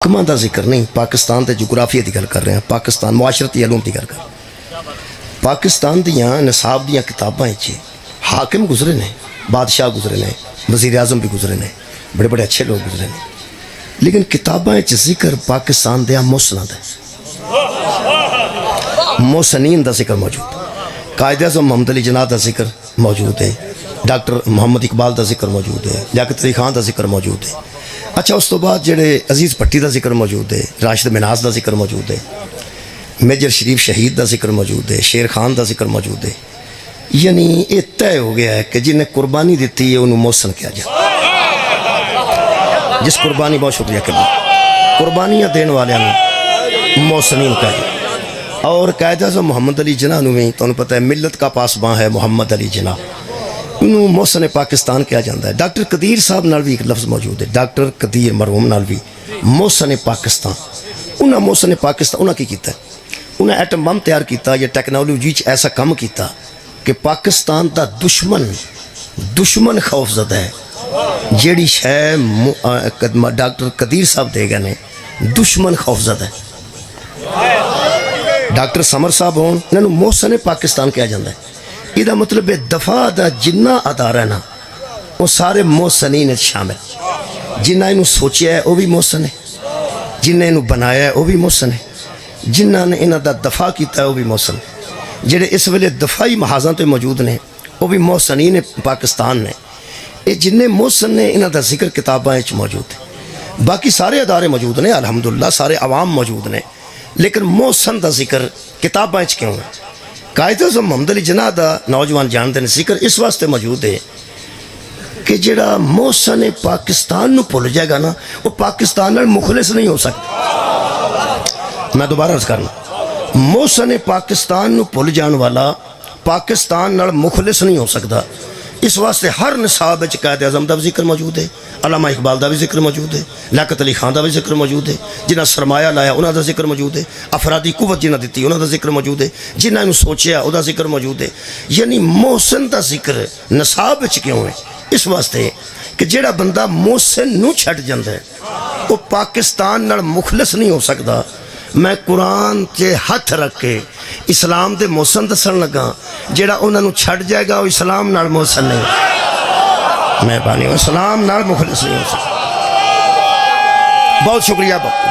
حاکماں دا ذکر نہیں، پاکستان دے جغرافیہ دی گل کر رہے ہیں، پاکستان معاشرتی علوم دی گل کر رہے ہیں۔ پاکستان دیاں نصاب دیاں کتاباں وچ حاکم گزرے نے، بادشاہ گزرے نے، وزیر اعظم بھی گزرے نے، بڑے بڑے اچھے لوگ گزرے نے، لیکن کتاباں وچ ذکر پاکستان دے مسند ہے، محسنین دا ذکر موجود ہے، قائد اعظم محمد علی جناح دا ذکر موجود ہے، ڈاکٹر محمد اقبال دا ذکر موجود ہے، لیاقت علی خان دا ذکر موجود ہے۔ اچھا اس تو بعد جڑے عزیز پٹی دا ذکر موجود ہے، راشد مناز دا ذکر موجود ہے، میجر شریف شہید دا ذکر موجود ہے، شیر خان دا ذکر موجود ہے۔ یعنی یہ طے ہو گیا ہے کہ جنہیں قربانی دیتی ہے انہوں محسن کیا جائے، جس قربانی، بہت شکریہ کہ قربانیاں دین والے محسنین کہا جائے۔ اور قائد اعظم محمد علی جناح میں تو انہوں پتہ ہے ملت کا پاسباں ہے محمد علی جناح، انہوں محسن پاکستان کیا جاندہ ہے۔ ڈاکٹر قدیر صاحب نال بھی ایک لفظ موجود ہے، ڈاکٹر قدیر مرحوم نال بھی محسن پاکستان، انہوں محسن پاکستان انہوں کی کیتا ہے، انہوں ایٹم بم تیار کیتا، یہ ٹیکنالوجی ایسا کم کیتا کہ پاکستان دا دشمن خوف زدہ ہے، جیڑی شے ڈاکٹر قدیر صاحب دے گئے نے دشمن خوف زدہ ہے۔ ڈاکٹر سمر صاحب ہون انہوں محسن پاکستان کیا جاندہ ہے۔ یہ دا مطلب ہے دفاع دا جنہ ادارہ نا وہ سارے محسنین شامل، جنہ انہوں سوچیا ہے وہ بھی محسن ہے، جنہ انہوں بنایا ہے وہ بھی محسن ہے، جنہ نے انہوں دا دفاع کیتا ہے وہ بھی محسن ہے، جڑے اس ویلے دفاعی محاذاں تے موجود نے وہ بھی محسنین پاکستان نے۔ یہ جننے محسن نے انہوں دا ذکر کتاباں وچ موجود ہے، باقی سارے ادارے موجود نے الحمدللہ، سارے عوام موجود نے، لیکن محسن دا ذکر کتاباں وچ کیوں ہے؟ قائد اعظم محمد علی جناح دا نوجوان جانتے ہیں ذکر اس واسطے موجود ہے کہ جڑا محسن پاکستان نو بھول جائے گا نا وہ پاکستان نال مخلص نہیں ہو سکتا۔ میں دوبارہ عرض کرنا، محسن پاکستان نو بھول جان والا پاکستان نال مخلص نہیں ہو سکتا۔ اس واسطے ہر نصاب وچ قائد اعظم دا بھی ذکر موجود ہے، علامہ اقبال دا بھی ذکر موجود ہے، لیاقت علی خان دا بھی ذکر موجود ہے، جنہاں سرمایہ لایا انہاں دا ذکر موجود ہے، افرادی قوت جنہاں دیتی انہاں دا ذکر موجود ہے، جنہاں انہوں سوچیا وہ دا ذکر موجود ہے۔ یعنی محسن دا ذکر نصاب وچ کیوں ہے؟ اس واسطے کہ جیڑا بندہ محسن نو چھٹ جاندہ ہے وہ پاکستان نال مخلص نہیں ہو سکتا۔ میں قرآن کے ہاتھ رکھ کے اسلام دے محسن دسن لگا، جیڑا انہوں نے چھڑ جائے گا وہ اسلام نال محسن نہیں، میں بانی ہوں اسلام نال مخلص نہیں ہو سکتا۔ بہت شکریہ باپو۔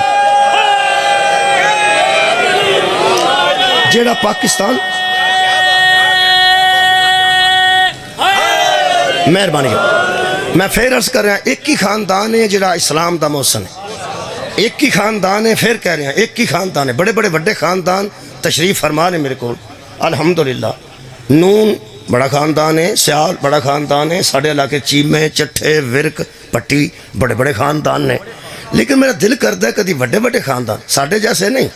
جیڑا پاکستان، مہربانی میں پھر عرض کر رہا ہوں، ایک ہی خاندان ہے جیڑا اسلام دا محسن ہے، ایک ہی خاندان ہے، پھر کہہ رہے ہیں ایک ہی خاندان ہے، بڑے بڑے بڑے خاندان تشریف فرما رہے میرے کو الحمدللہ۔ نون بڑا خاندان ہے، سیال بڑا خاندان ہے، ساڑھے علاقے چیمے، چٹھے، ورک، پٹی بڑے بڑے خاندان نے، لیکن میرا دل کرتا ہے کدی بڑے بڑے خاندان ساڑھے جیسے نہیں،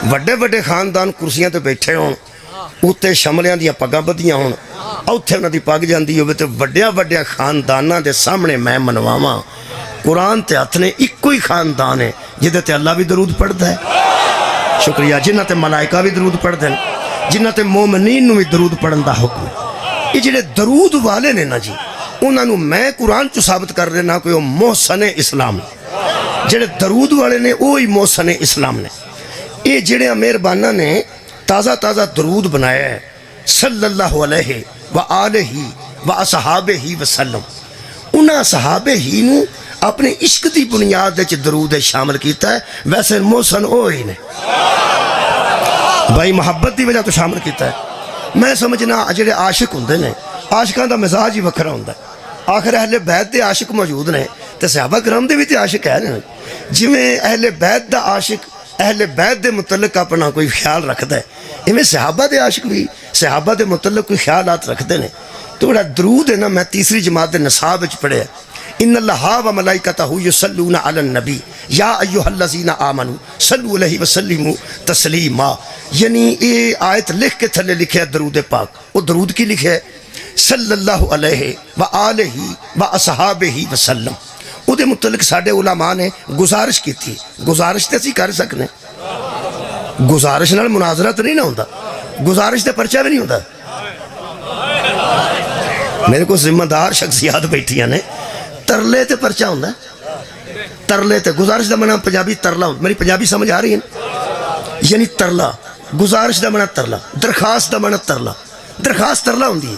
بڑے بڑے خاندان کرسیاں تے بیٹھے ہوں، اتنے شملیاں دیا پگاں بدیاں ہوں، اوتھے انہاں دی پگ جاندی ہوئے تے وڈیاں وڈیاں خانداناں دے سامنے میں منواواں۔ قرآن تے ہاتھ نے ایک کوئی خاندان ہے جدہ تے اللہ بھی درود پڑھتا ہے، شکریہ، جنہ تے ملائکہ بھی درود پڑھتے ہیں، جنہ تے مومنین نو بھی درود پڑھن دا حکم ہے۔ یہ جڑے درود والے نے نا جی انہاں نو میں قرآن چو ثابت کر دینا کہ وہ محسن اسلام نے، جڑے درود والے نے وہی محسن اسلام نے۔ یہ جڑے مہربانہ نے تازہ تازہ درود بنایا ہے صلی اللہ علیہ وآلہ واصحابہ وسلم، انہاں صحابہ ہی نو اپنے عشق دی بنیاد وچ درود شامل کیتا ہے، ویسے محسن وہی نے بھائی محبت دی وجہ تو شامل کیتا ہے۔ میں سمجھنا جڑے عاشق ہوندے نے عاشقاں دا مزاج ہی وکھرا ہوندا ہے، آخر اہل بیت دے عاشق موجود نے تے صحابہ کرام دے بھی تے عاشق ہے نا، جویں اہل بیت دا عاشق اہل بیت دے متعلق اپنا کوئی خیال رکھدا ہے، ایویں صحابہ دے عاشق بھی صحابہ دے متعلق کوئی خیالات رکھدے نے۔ تو بڑا درود ہے نا میں تیسری جماعت دے نصاب وچ پڑھیا، ان اللہ و ملائکتہ یصلون علی النبی یا ایھا الذین آمنوا صلوا علیہ وسلموا تسلیما۔ یعنی یہ آیت لکھ کے تھلے لکھے درود پاک، وہ درود کی لکھے صلی اللہ علیہ وآلہ واصحابہ وسلم، وہ دے متعلق ساڑھے علماء نے گزارش کی تھی، گزارش تے اسی کر سکنے، گزارش نال مناظرہ تو نہیں نہ ہوتا، گزارش تے پرچہ بھی نہیں ہوتا۔ میرے کو ذمہ دار شخصیات بیٹھیاں نے، ترلے تے پرچہ ہوندہ ہے، ترلے تے گزارش دا معنی پنجابی ترلا ہوں. میری پنجابی سمجھ آ رہی ہے؟ یعنی ترلا گزارش دا معنی ترلا, درخواست دا معنی ترلا. درخواست ترلا ہوں دی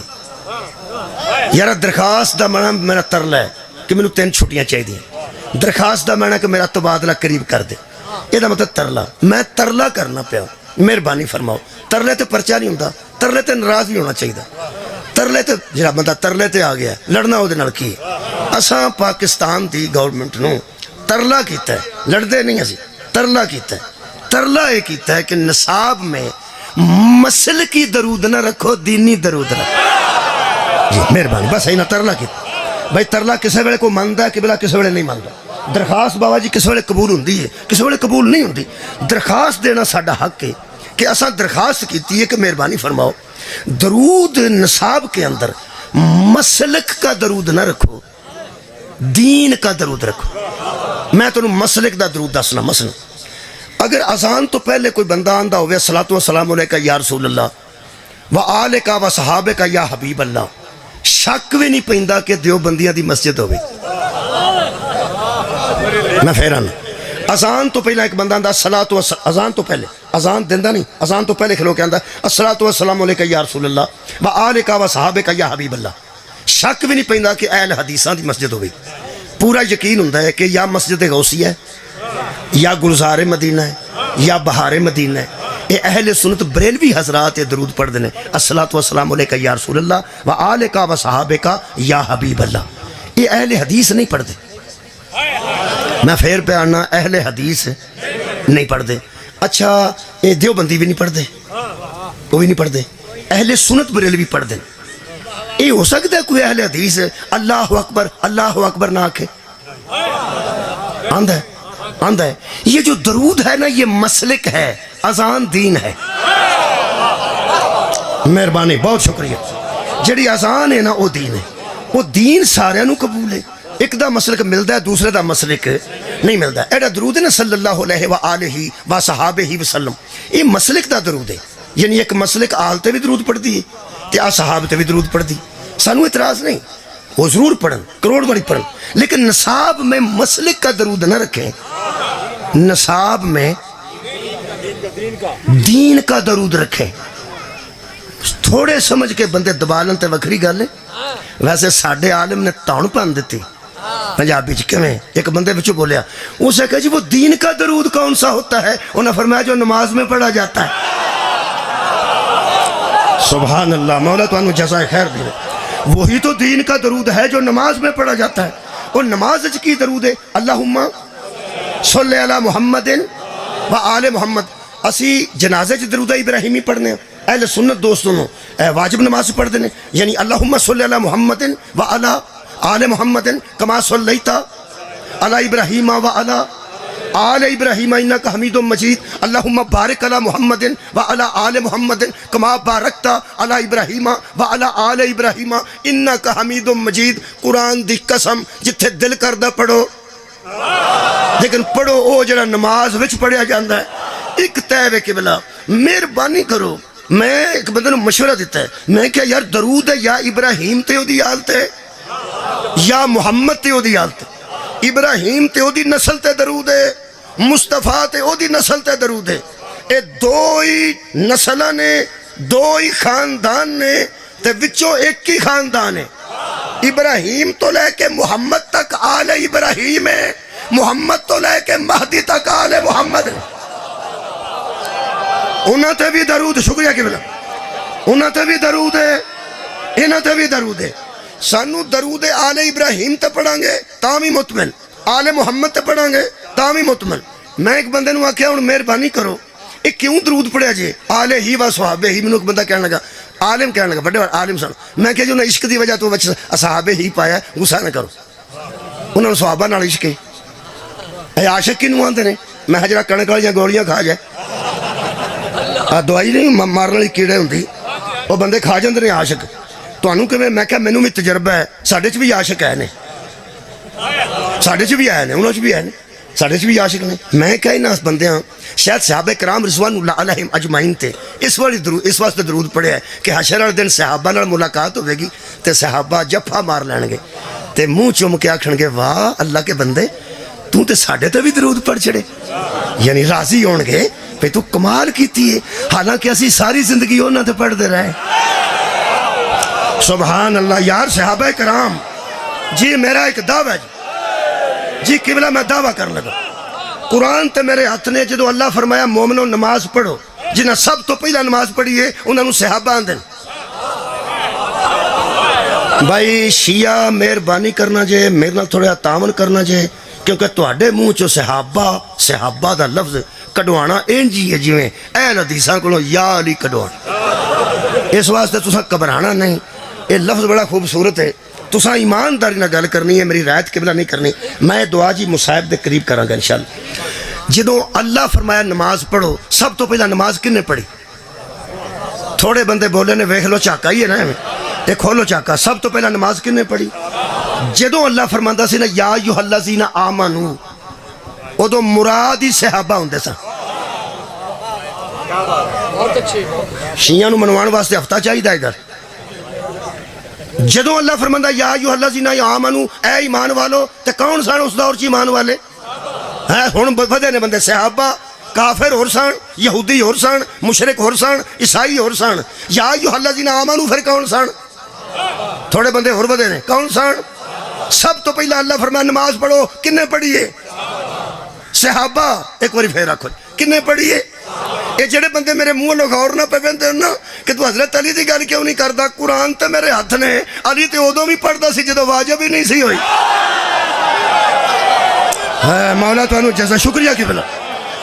یار, درخواست دا معنی میرا ترلا ہے کہ مینوں 3 چھٹیاں چاہیے. درخواست دا معنی کہ میرا تبادلہ قریب کر دے, یہ دا مطلب ترلا. میں ترلا کرنا پیا, مہربانی فرماؤ. ترلے تے پرچہ نہیں ہوندا, ترلے تے ناراض نہیں ہونا چاہیے. ترلے تے جڑا بندہ ترلے تے آ گیا لڑنا وہ نال کی. اساں پاکستان دی گورنمنٹ نو ترلا کیتا ہے, لڑدے نہیں اسی, ترلا کیتا ہے. ترلا یہ کیتا ہے کہ نصاب میں مسلکی درود نہ رکھو, دینی درود رکھو. جی مہربانی, بس اینا ترلا کیتا. بھائی ترلا کسے ویلے کو ماندا ہے کہ بلا کسے ویلے نہیں ماندا. درخواست بابا جی کسے ویلے قبول ہوندی ہے, کسے ویلے قبول نہیں ہوندی. درخواست دینا ساڈا حق ہے کہ اساں درخواست کیتی ہے کہ مہربانی فرماؤ درود نصاب کے اندر مسلک کا درود نہ رکھو, دین کا درود رکھو. میں تمہیں مسلک دا درود دسنا. مثلا اگر اذان تو پہلے کوئی بندہ آندا ہوئے الصلاۃ والسلام علیکہ یا رسول اللہ و آلکہ و صحابکہ یا حبیب اللہ, شک بھی نہیں پیندا کہ دیوبندیاں دی مسجد ہوئے. میں پھیرانا اذان تو پہلے ایک بندہ آندا الصلاۃ اذان تو پہلے, اذان دیندا نہیں, اذان تو پہلے کھلو کے آندا الصلاۃ والسلام علیکہ یا رسول اللہ و آلکہ و صحابکہ یا حبیب اللہ. شک بھی نہیں پیندا کہ اہل حدیثاں دی مسجد ہوئے. پورا یقین ہوندا ہے کہ یا مسجد غوثیہ ہے, یا گلزار مدینہ ہے, یا بہار مدینہ ہے. یہ اہل سنت بریلوی حضرات یہ درود پڑھ دینے الصلاۃ والسلام علیکہ یا رسول اللہ و آلکہ و صحابکہ یا حبیب اللہ. یہ اہل حدیث نہیں پڑھ دے. میں پھر پہ آنا, اہل حدیث نہیں پڑھ دے. اچھا یہ دیوبندی بھی نہیں پڑھ دے, وہ بھی نہیں پڑھ دے. اہل سنت بریلوی پڑھ دیں. یہ ہو سکتا ہے کوئی اہل حدیث اللہ اکبر نہ آکھے؟ آندہ ہے, آندہ ہے. یہ جو درود ہے نا یہ مسلک ہے, اذان دین ہے. مہربانی, بہت شکریہ. جڑی اذان ہے نا وہ دین ہے, وہ دین سارے نو قبول ہے. ایک دا مسلک ملتا ہے, دوسرے دا مسلک نہیں ملتا. ایڈا درود ہے نا صلی اللہ علیہ وآلہ و صحابہ وسلم, یہ مسلک دا درود ہے. یعنی ایک مسلک آل تے بھی درود پڑھ دی تے آ صحابہ تے بھی درود پڑھ دی. سانو اعتراض نہیں, وہ ضرور پڑھن, کروڑ بڑی پڑھن, لیکن نصاب میں مسلک کا درود نہ رکھیں. نصاب میں دین کا درود رکھیں. تھوڑے سمجھ کے بندے دبالن تے وکری گل ہے. ویسے ساڈے عالم نے تان پان دیتی پنجابی کیویں. ایک بندے بچوں بولیا, اسے کہا جی وہ دین کا درود کون سا ہوتا ہے؟ انہوں نے فرمایا جو نماز میں پڑھا جاتا ہے. سبحان اللہ, مولا تو انہوں جزائے خیر دے. وہی تو دین کا درود ہے جو نماز میں پڑھا جاتا ہے. اور نماز کی درود ہے اللہم صلی علی محمد و آل محمد. اسی جنازے چ درود ابراہیمی پڑھنے ہیں. اہل سنت دوستوں واجب نماز پڑھ دینے, یعنی اللہم صلی علی محمد و علی آل محمد کما صلیت علی ابراہیم و علی آل ابراہیم انک حمید مجید. اللہم بارک علی محمد و علی آل محمد کما بارکت علی ابراہیم و علی آل ابراہیم انک حمید مجید. قرآن دی قسم جتھے دل کردہ پڑھو, لیکن پڑھو او جڑا نماز وچ پڑھیا جاندا ہے. ایک تیوے قبلہ مہربانی کرو, میں ایک بندے نے مشورہ دیتا ہے, میں کہا یار درود ہے یا ابراہیم تے او دی آلت ہے یا محمد تے او دی آلت ہے. ابراہیم تے او دی نسل تے درود ہے, مصطفیٰ تے او دی نسل تے درود ہے. اے دو ہی نسلہ نے, دو ہی خاندان نے, تے وچوں ایک ہی خاندان ہے. ابراہیم تو لے کے محمد تک آل ابراہیم ہے, محمد تو لے کے مہدی تک آل محمد ہے. انہاں تے بھی درود, شکریہ کہ بلا, انہاں تے بھی درود ہے, انہاں تے بھی درود ہے. سانو درود آل ابراہیم تے پڑھاں گے تاں بھی مطمئن, آل محمد تے پڑھاں گے تاں بھی مطمئن. میں ایک بندے نو آکھیا ہن مہربانی کرو اے کیوں درود پڑھیا جے آل ہی و صحابہ ہی. مینوں ایک بندہ کہنے لگا, عالم کہنے لگا, بڑے عالم سن. میں کہا جو نہ عشق دی وجہ تو بچ صحابہ ہی پایا, غصہ نہ کرو, انہوں نے صحابہ نال عشق ہے. اے عاشق کینوں آندے نے؟ میں جڑا کنک والیاں گولیاں کھا جائے, دوائی نہیں مارن والی کیڑے ہوندی, وہ بندے کھا جاندے نے عاشق. تانوں کیویں؟ میں کہا مینوں بھی تجربہ ہے, ساڈے چ بھی عاشق ہے نے, ساڈے چ بھی آئے نے, انہوں چ بھی آئے نے, ساڈے چ بھی عاشق نے. میں کہا انہاں بندیاں شاید صحابہ کرام رضوان اللہ علیہم اجمعین تے اس واسطے درود پڑھیا ہے کہ حشر والے دن صحابہ نال ملاقات ہوے گی تے صحابہ جفا مار لین گے تے منہ چوم کے آکھن گے واہ اللہ کے بندے تو تے ساڈے تے بھی درود پڑھ چھڑے، یعنی راضی ہون گے پہ تو کمال کیتی ہے، حالانکہ اسی ساری زندگی انہاں تے پڑھ دے رہے۔ سبحان اللہ یار صحابہ کرام جی، میرا ایک دعویٰ جی قبلہ میں دعویٰ کر لگا، قرآن تے میرے ہاتھ نے جدو اللہ فرمایا مومنوں نماز پڑھو، جنہاں سب تو پہلا نماز پڑھی ہے انہوں نے صحابہ آندن۔ بھائی شیعہ مہربانی کرنا جے، میرے نال تھوڑا تعاون کرنا جے، کیونکہ تواڈے منہ چو صحابہ دا لفظ کڈوانا انجی ہے جویں اہل حدیثاں کولوں یا علی کڈوانا، اس واسطے تساں گھبرانا نہیں، یہ لفظ بڑا خوبصورت ہے، تساں ایمانداری نہ گل کرنی ہے، میری رعایت قبلہ نہیں کرنی۔ میں دعا جی مصاحب دے قریب کراں گا انشاءاللہ۔ جدوں اللہ فرمایا نماز پڑھو، سب تو پہلا نماز کنے پڑھی؟ تھوڑے بندے بولے نے ویکھ لو چاکا ہی ہے نا، یہ کھولو چاکا، سب تو پہلا نماز کنے پڑھی؟ جدوں اللہ فرماندا سی نا یا ایھا الذین آمنو، ادو مراد ہی صحابہ ہوندے سن۔ شیعہ نو منوان واسطے ہفتہ چاہیے ادھر، جدوں اللہ فرماندا یا ایھا الذین آمنو، اے ایمان والو، تے کون سن اس دور چ ایمان والے؟ ہن بدے نے بندے، صحابہ کافر ہور سن، یہودی ہور سن، مشرک ہور سن، عیسائی ہور سن، یا ایھا الذین آمنو پھر کون سن؟ تھوڑے بندے ہور بدے نے، کون سن؟ سب تو پہلا اللہ فرمایا نماز پڑھو، کنے پڑھیے؟ صحابہ۔ ایک باری پھر رکھو کنے پڑھیے؟ یہ جڑے بندے میرے منہ لو غور نہ پہ پہنتے نا کہ تو حضرت علی دی گل کیوں نہیں کردا، قرآن تے میرے ہاتھ نے، علی تے ادو بھی پڑھدا سی جدو واجب ہی نہیں سی ہوئی۔ مولا تانوں جزا شکریہ کی بلا،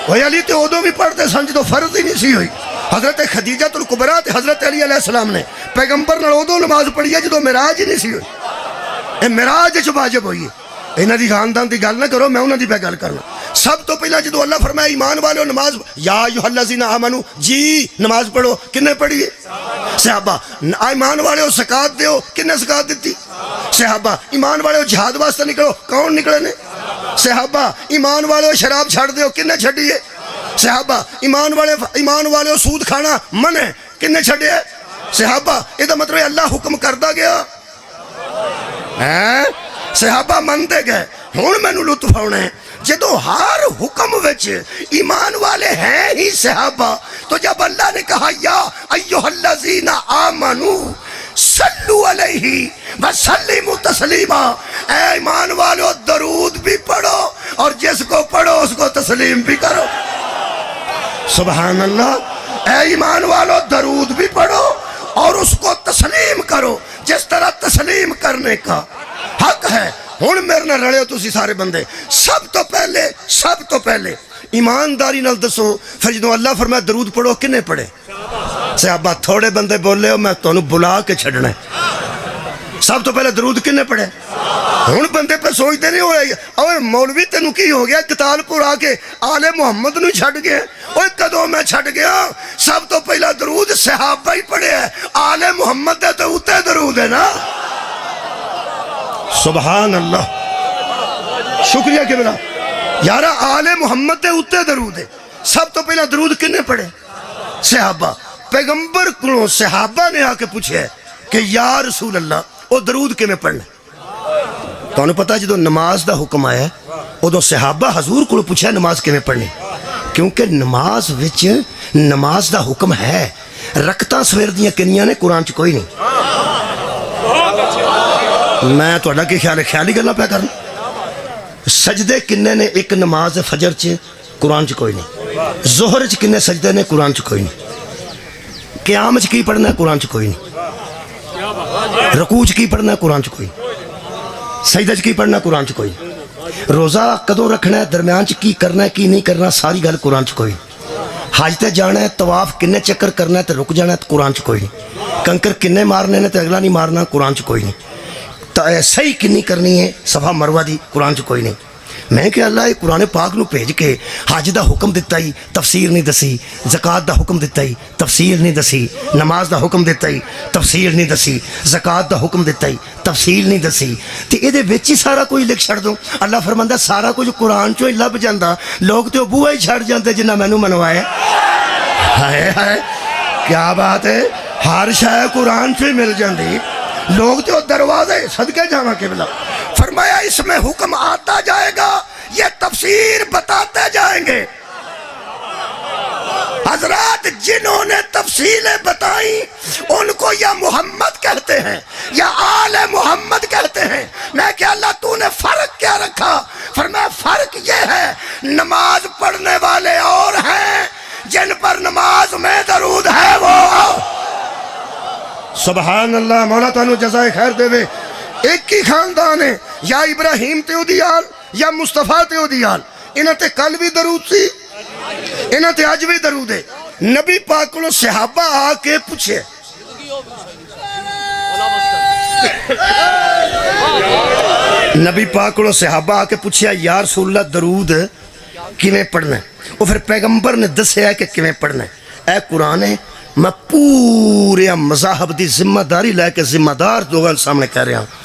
وہ علی تے ادو بھی پڑھتے سن جدو فرض ہی نہیں سی ہوئی۔ حضرت خدیجہ الکبریٰ تے حضرت علی علیہ السلام نے پیغمبر نال ادو نماز پڑھی ہے جدو معراج ہی نہیں سی ہوئی، اے معراج وچ واجب ہوئی ہے۔ انہاں دی خاندان دی گل نہ کرو، میں انہاں دی پہ گل کرنا۔ سب تو پہلا جدو اللہ فرمایا ایمان والو نماز، یا ایھا الذین آمنو، جی نماز پڑھو، کنے پڑھی ہے؟ صحابہ۔ ایمان والے زکات دیو، کنے زکات دیتی؟ صحابہ۔ ایمان والے جہاد واسطے نکلو، کون نکلے نے؟ صحابہ۔ ایمان والے شراب چھڑ دیو، کنے چھڑی ہے؟ صحابہ۔ ایمان والے سود کھانا منع، کنے چھڑے ہے؟ صحابہ۔ یہ دا مطلب اللہ حکم کردا گیا، صحابہ منتے گئے۔ ہن مینوں لطف آنا ہے جدو ہر حکم وچ ایمان والے ہیں ہی صحابہ، تو جب اللہ نے کہا یا ایھا الذین آمنو صلو علیہ وسلموا تسلیما، اے ایمان والو درود بھی پڑھو اور جس کو پڑھو اس کو تسلیم بھی کرو۔ سبحان اللہ۔ اے ایمان والو درود بھی پڑھو اور اس کو تسلیم کرو جس طرح تسلیم کرنے کا حق ہے۔ ہن میرے نال رلے ہو تسی سارے بندے، سب تو پہلے ایمانداری نال دسو، پھر جدوں اللہ فرمایا درود پڑھو کنے پڑھے؟ صحابہ۔ تھوڑے بندے بولے ہو، میں تانوں بلا کے چھڈنا ہے، سب تو پہلے درود کنے پڑھے؟ ہن بندے پہ سوچتے نہیں ہوئے اوے مولوی تینوں کی ہو گیا کتال پور آ کے آل محمد نو چھڈ گئے؟ اوے کدوں میں چھڈ گیا؟ سب تو پہلا درود صحابہ ہی پڑھے ہے، آل محمد دے تو اتے درود ہے نا۔ سبحان اللہ، شکریہ کہ بلا یارا، آل محمد دے اتے درود ہے۔ سب تو پہلا درود کنے پڑھے؟ صحابہ۔ پیغمبر کو صحابہ نے آ کے پوچھے کہ یا رسول اللہ وہ درود کے میں پڑھنا؟ تو انہوں پتا جدو نماز دا حکم آیا ادو صحابہ حضور کو پوچھا نماز کے میں پڑھنی، کیونکہ نماز وچ نماز دا حکم ہے۔ رکعتاں سویر دیاں کنیاں نے؟ قرآن چ کوئی نہیں۔ میں تہاڈا کی خیال ہے؟ خیالی گلاں پہ کرنا۔ سجدے کنے نے ایک نماز فجر چ؟ قرآن چ کوئی نہیں۔ ظہر چ کنے سجدے نے؟ قرآن چ کوئی نہیں۔ قیام چ کی پڑھنا ہے؟ قرآن چ کوئی نہیں۔ رکوع چ کی پڑھنا ہے؟ قرآن چ کوئی نہیں۔ سجدہ چ کی پڑھنا ہے؟ قرآن چ کوئی نہیں۔ روزہ کدوں رکھنا ہے؟ درمیان چ کی کرنا ہے کی نہیں کرنا؟ ساری گل قرآن چ کوئی نہیں۔ حج تے جانا ہے، طواف کنے چکر کرنا ہے تے رک جانا ہے؟ قرآن چ کوئی نہیں۔ کنکر کنے مارنے نے تے اگلا نہیں مارنا؟ قرآن چ کوئی نہیں۔ صحیح کنی کرنی ہے صفا مروہ دی؟ قرآن چ کوئی نہیں۔ میں کہ اللہ یہ قرآن پاک نو بھیج کے حج دا حکم دیتا ہی تفسیر نہیں دسی، زکات دا حکم دیتا ہی تفسیر نہیں دسی، نماز دا حکم دیتا ہی تفسیر نہیں دسی، زکات دا حکم دیتا ہی تفسیر نہیں دسی، تے اے دے وچ ہی سارا کچھ لکھ چھڑ دو۔ اللہ فرماندا سارا کچھ قرآن چوں ہی لب جاندا، لوگ تے بوہا ہی چھڑ جاندے جنہ مینوں منوایا۔ ہائے ہائے کیا بات ہے، ہر شے قرآن چوں ہی مل جاندی، لوگ تو دروازے صدقے جانا کے بلا۔ فرمایا اس میں حکم آتا جائے گا یہ تفسیر بتاتے جائیں گے۔ حضرات جنہوں نے تفصیلیں بتائیں ان کو یا محمد کہتے ہیں یا آل محمد کہتے ہیں۔ میں کہ اللہ تو نے فرق کیا رکھا؟ فرمایا فرق یہ ہے نماز پڑھنے والے اور ہیں، جن پر نماز میں درود ہے وہ۔ سبحان اللہ، مولا تانوں جزائے خیر دے وے۔ ایک ہی خاندان ہے، یا ابراہیم تے اودیال یا مصطفیٰ تے اودیال، انہاں تے کل بھی درود سی، انہاں تے اج بھی درود ہے۔ نبی پاک کو صحابہ آ کے پوچھے، نبی پاک کو صحابہ آ کے پوچھے یا رسول اللہ درود کیویں پڑھنا ہے؟ وہ پھر پیغمبر نے دسیا کہ کیویں پڑھنا ہے۔ اے قرآن ہے، میں پورے مذاہب دی ذمہ داری لے کے ذمہ دار لوگوں سامنے کہہ رہا ہوں